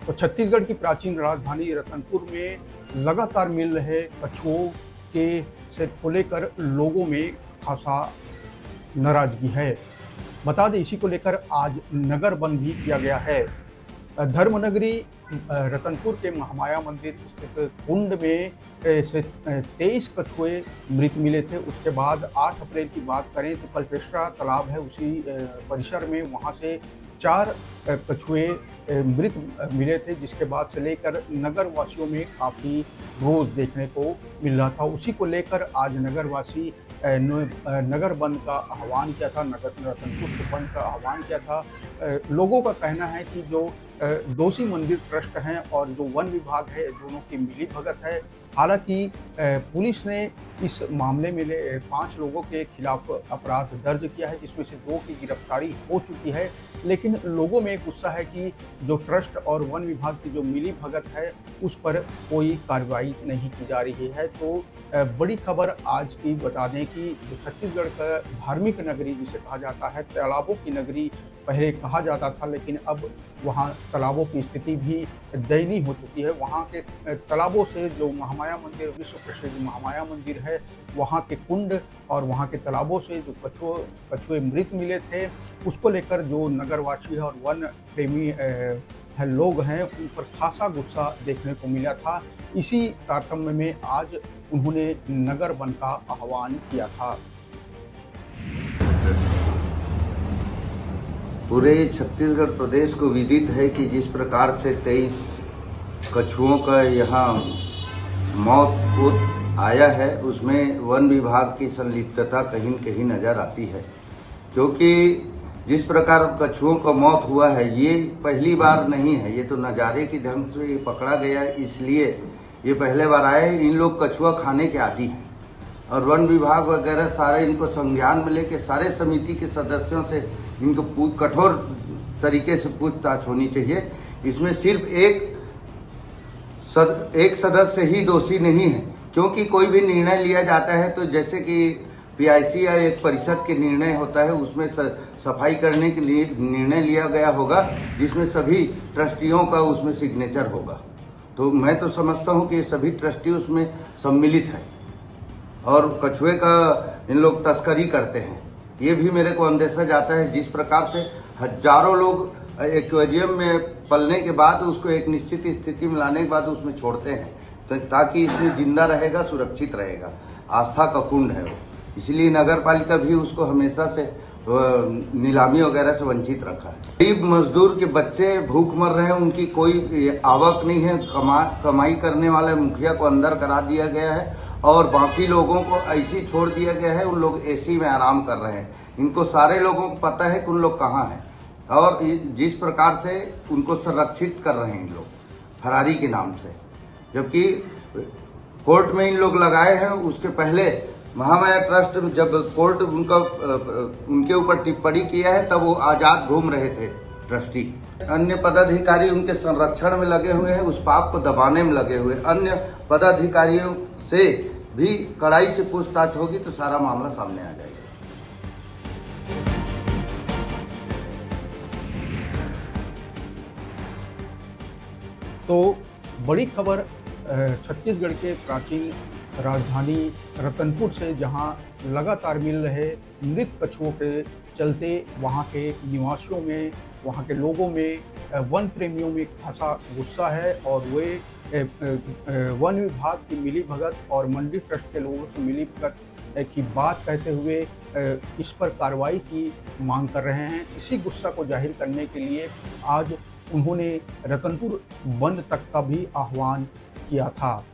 तो छत्तीसगढ़ की प्राचीन राजधानी रतनपुर में लगातार मिल रहे कछुओं के से को लेकर लोगों में खासा नाराजगी है। बता दें, इसी को लेकर आज नगर बंद भी किया गया है। धर्मनगरी रतनपुर के महामाया मंदिर स्थित कुंड में से 23 कछुए मृत मिले थे। उसके बाद 8 अप्रैल की बात करें तो कल्पेश्वरा तालाब है, उसी परिसर में वहां से 4 कछुए मृत मिले थे, जिसके बाद से लेकर नगर वासियों में काफ़ी रोष देखने को मिल रहा था। उसी को लेकर आज नगरवासी नगर बंद का आह्वान किया था, नगर रतनपुर के बंद का आह्वान किया था। लोगों का कहना है कि जो दोषी मंदिर ट्रस्ट हैं और जो वन विभाग है, दोनों की मिलीभगत है। हालांकि पुलिस ने इस मामले में 5 लोगों के खिलाफ अपराध दर्ज किया है, जिसमें से 2 की गिरफ्तारी हो चुकी है। लेकिन लोगों में गुस्सा है कि जो ट्रस्ट और वन विभाग की जो मिलीभगत है, उस पर कोई कार्रवाई नहीं की जा रही है। तो बड़ी खबर आज की बता दें कि जो छत्तीसगढ़ का धार्मिक नगरी जिसे कहा जाता है, तालाबों की नगरी पहले कहा जाता था, लेकिन अब वहाँ तालाबों की स्थिति भी दयनीय हो चुकी है। वहाँ के तालाबों से जो महामाया मंदिर, विश्व प्रसिद्ध महामाया मंदिर है, वहाँ के कुंड और वहाँ के तालाबों से जो कछुए मृत मिले थे, उसको लेकर जो नगरवासी है और वन प्रेमी लोग हैं, उन पर खासा गुस्सा देखने को मिला था। इसी तारतम्य में आज उन्होंने नगर बंद का आह्वान किया था। पूरे छत्तीसगढ़ प्रदेश को विदित है कि जिस प्रकार से 23 कछुओं का यहाँ मौत आया है, उसमें वन विभाग की संलिप्तता कहीं न कहीं नज़र आती है। क्योंकि जिस प्रकार कछुओं का मौत हुआ है, ये पहली बार नहीं है, ये तो नज़ारे की ढंग से पकड़ा गया है, इसलिए ये पहले बार आए। इन लोग कछुआ खाने के आदी हैं और वन विभाग वगैरह सारे इनको संज्ञान में लेके सारे समिति के सदस्यों से इनको कठोर तरीके से पूछताछ होनी चाहिए। इसमें सिर्फ एक सदस्य ही दोषी नहीं है, क्योंकि कोई भी निर्णय लिया जाता है तो जैसे कि पीआईसी या एक परिषद के निर्णय होता है, उसमें सफाई करने के लिए निर्णय लिया गया होगा, जिसमें सभी ट्रस्टियों का उसमें सिग्नेचर होगा। तो मैं तो समझता हूँ कि ये सभी ट्रस्टी उसमें सम्मिलित हैं और कछुए का इन लोग तस्करी करते हैं। ये भी मेरे को अंदेशा जाता है। जिस प्रकार से हजारों लोग एक्वेरियम में पलने के बाद उसको एक निश्चित स्थिति में लाने के बाद उसमें छोड़ते हैं, तो ताकि इसमें जिंदा रहेगा, सुरक्षित रहेगा। आस्था का कुंड है वो, इसलिए नगर पालिका भी उसको हमेशा से नीलामी वगैरह से वंचित रखा है। गरीब मजदूर के बच्चे भूख मर रहे हैं, उनकी कोई आवक नहीं है। कमाई करने वाले मुखिया को अंदर करा दिया गया है और बाकी लोगों को ऐसे छोड़ दिया गया है। उन लोग एसी में आराम कर रहे हैं। इनको सारे लोगों को पता है कि उन लोग कहाँ हैं और जिस प्रकार से उनको संरक्षित कर रहे हैं इन लोग फरारी के नाम से, जबकि कोर्ट में इन लोग लगाए हैं। उसके पहले महामाया ट्रस्ट जब कोर्ट उनके ऊपर टिप्पणी किया है, तब वो आज़ाद घूम रहे थे ट्रस्टी। अन्य पदाधिकारी उनके संरक्षण में लगे हुए हैं, उस पाप को दबाने में लगे हुए। अन्य पदाधिकारियों से भी कड़ाई से पूछताछ होगी तो सारा मामला सामने आ जाएगा। तो बड़ी खबर छत्तीसगढ़ के प्राचीन राजधानी रतनपुर से, जहां लगातार मिल रहे मृत कछुओं के चलते वहां के निवासियों में, वहां के लोगों में, वन प्रेमियों में खासा गुस्सा है और वे वन विभाग की मिलीभगत और मंडी ट्रस्ट के लोगों से मिलीभगत की बात कहते हुए इस पर कार्रवाई की मांग कर रहे हैं। इसी गुस्सा को जाहिर करने के लिए आज उन्होंने रतनपुर बंद तक का भी आह्वान किया था।